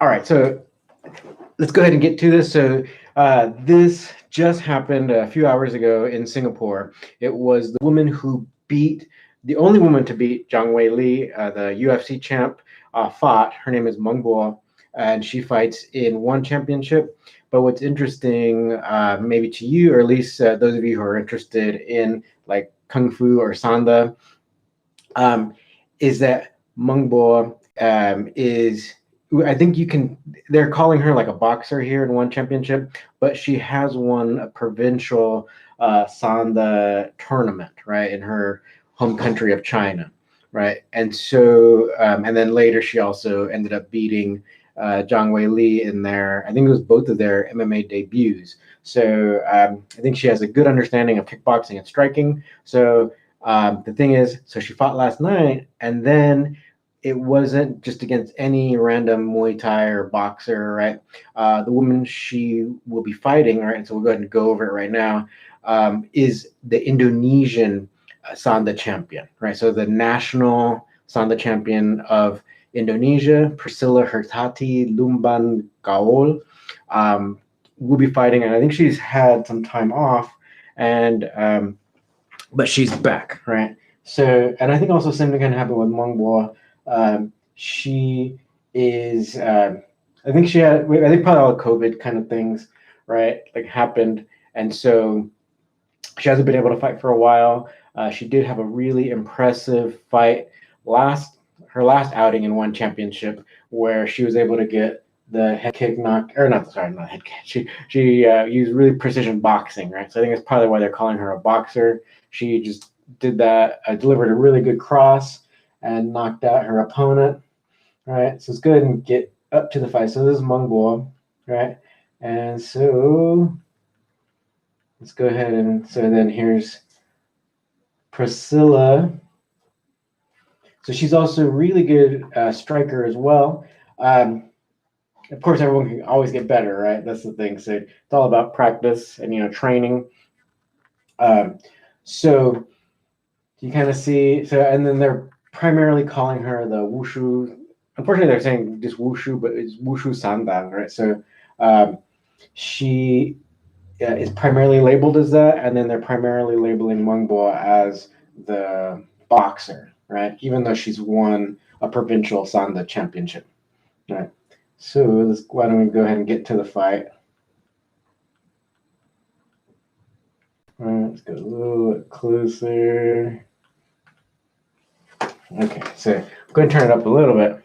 All right, so let's go ahead and get to this. So this just happened a few hours ago in Singapore. It was the woman who beat the only woman to beat Zhang Weili, the UFC champ, fought. Her name is Meng, and she fights in one championship. But what's interesting, maybe to you, or at least those of you who are interested in like kung fu or Sanda, um, is that Meng is. I think you can. They're calling her like a boxer here in one championship, but she has won a provincial Sanda tournament, right, in her home country of China, right, and so and then later she also ended up beating Zhang Weili in their. I think it was both of their MMA debuts. So I think she has a good understanding of kickboxing and striking. So the thing is, so she fought last night, and then it wasn't just against any random Muay Thai or boxer, right? The woman she will be fighting, right? And so we'll go ahead and go over it right now. Is the Indonesian Sanda champion, right? So the national Sanda champion of Indonesia, Priscilla Hertati Lumban Gaol, will be fighting, and I think she's had some time off, and but she's back, right? So, and I think also same thing can happen with Meng. She is, I think she had, I think probably all the COVID kind of things, right? Like happened, and so she hasn't been able to fight for a while. She did have a really impressive fight her last outing in one championship where she was able to get the head kick knock or not sorry not head kick. She used really precision boxing, right? So I think that's probably why they're calling her a boxer. She just did that, delivered a really good cross and knocked out her opponent, right? So let's go ahead and get up to the fight. So this is Meng, right? And so let's go ahead and so then here's Priscilla. So she's also a really good striker as well. Of course, everyone can always get better, right? That's the thing. So it's all about practice and training. So you kind of see. So and then they're primarily calling her the wushu. Unfortunately, they're saying just wushu, but it's wushu Sanda, right? So she is primarily labeled as that, and then they're primarily labeling Mengbo as the boxer, right? Even though she's won a provincial Sanda championship, right? So why don't we go ahead and get to the fight? All right, let's go a little bit closer. Okay, so go ahead and turn it up a little bit.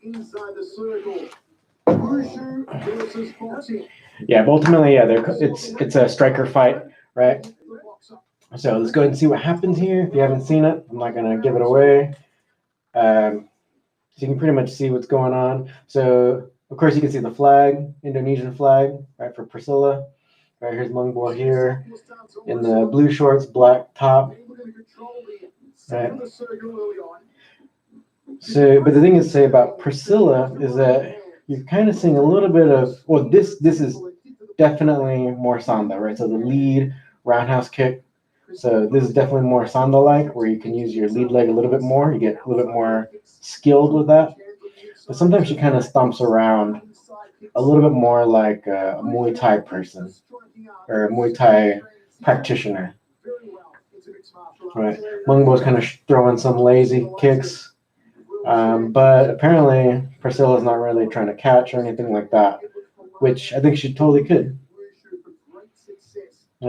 Inside the circle. Yeah, but ultimately, it's a striker fight, right? So let's go ahead and see what happens here. If you haven't seen it, I'm not gonna give it away. So you can pretty much see what's going on. So of course you can see the flag, Indonesian flag, right, for Priscilla. Right, here's Mengbo here in the blue shorts, black top. Right. So, but the thing is, say about Priscilla is that you're kind of seeing a little bit of, well, this is definitely more Sanda, right? So the lead roundhouse kick. So this is definitely more Sanda-like, where you can use your lead leg a little bit more. You get a little bit more skilled with that. But sometimes she kind of stomps around a little bit more like a Muay Thai person or a Muay Thai practitioner. Right. Mengbo's kind of throwing some lazy kicks. But apparently Priscilla's not really trying to catch or anything like that, which I think she totally could.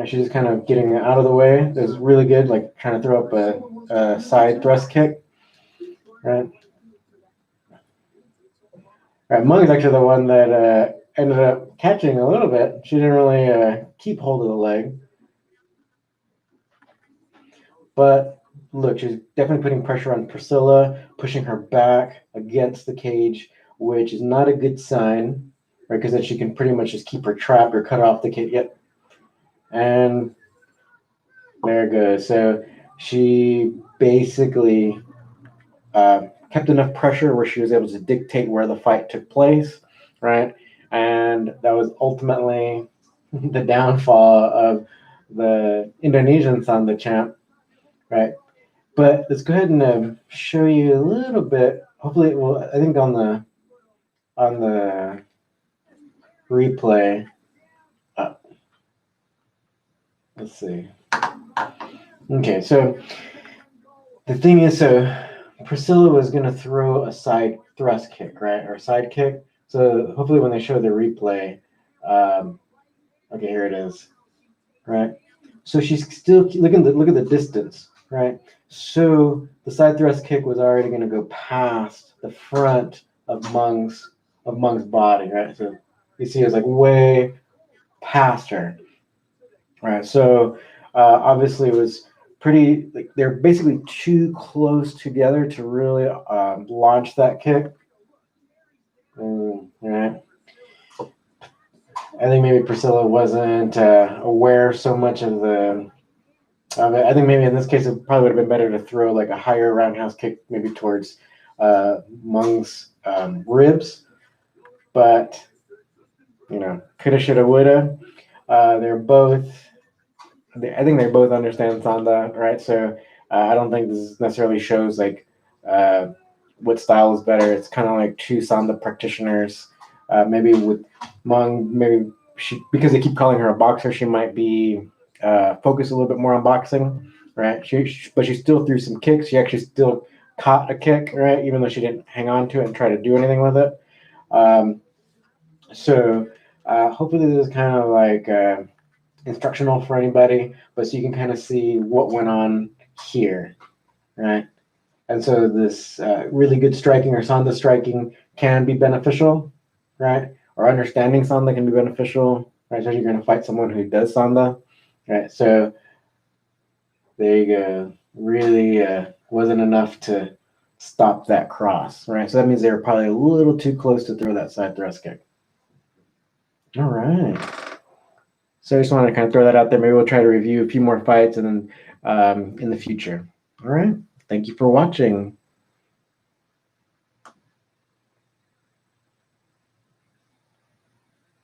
She's just kind of getting out of the way. It was really good, like trying to throw up a side thrust kick. Right. Right. Meng is actually the one that ended up catching a little bit. She didn't really keep hold of the leg. But look, she's definitely putting pressure on Priscilla, pushing her back against the cage, which is not a good sign, right? Because then she can pretty much just keep her trapped or cut off the cage. Yep. And there it goes. So she basically kept enough pressure where she was able to dictate where the fight took place, right? And that was ultimately the downfall of the Indonesian Sanda champ, right? But let's go ahead and show you a little bit. Hopefully, it will. I think on the on the replay. Let's see. Okay, so the thing is, so Priscilla was going to throw a side thrust kick, right? Or side kick. So hopefully when they show the replay, okay, here it is, right? So she's still look at the distance, right? So the side thrust kick was already going to go past the front of Meng's body, right? So you see, it's like way past her, right? So obviously it was pretty like they're basically too close together to really launch that kick. Right. I think maybe Priscilla wasn't aware so much of the. I think maybe in this case it probably would have been better to throw like a higher roundhouse kick, maybe towards Meng's ribs, but coulda, shoulda, woulda. They're both. I think they both understand Sanda, right? So I don't think this necessarily shows like what style is better. It's kind of like two Sanda practitioners. Maybe with Meng, maybe because they keep calling her a boxer, she might be focused a little bit more on boxing, right? But she still threw some kicks. She actually still caught a kick, right? Even though she didn't hang on to it and try to do anything with it. So hopefully this is kind of like instructional for anybody, but so you can kind of see what went on here, right? And so this really good striking or Sanda striking can be beneficial, right? Or understanding Sanda can be beneficial, right? So you're going to fight someone who does Sanda, right? So there you go. Really wasn't enough to stop that cross, right? So that means they were probably a little too close to throw that side thrust kick. All right. So I just wanted to kind of throw that out there. Maybe we'll try to review a few more fights and then in the future. All right. Thank you for watching.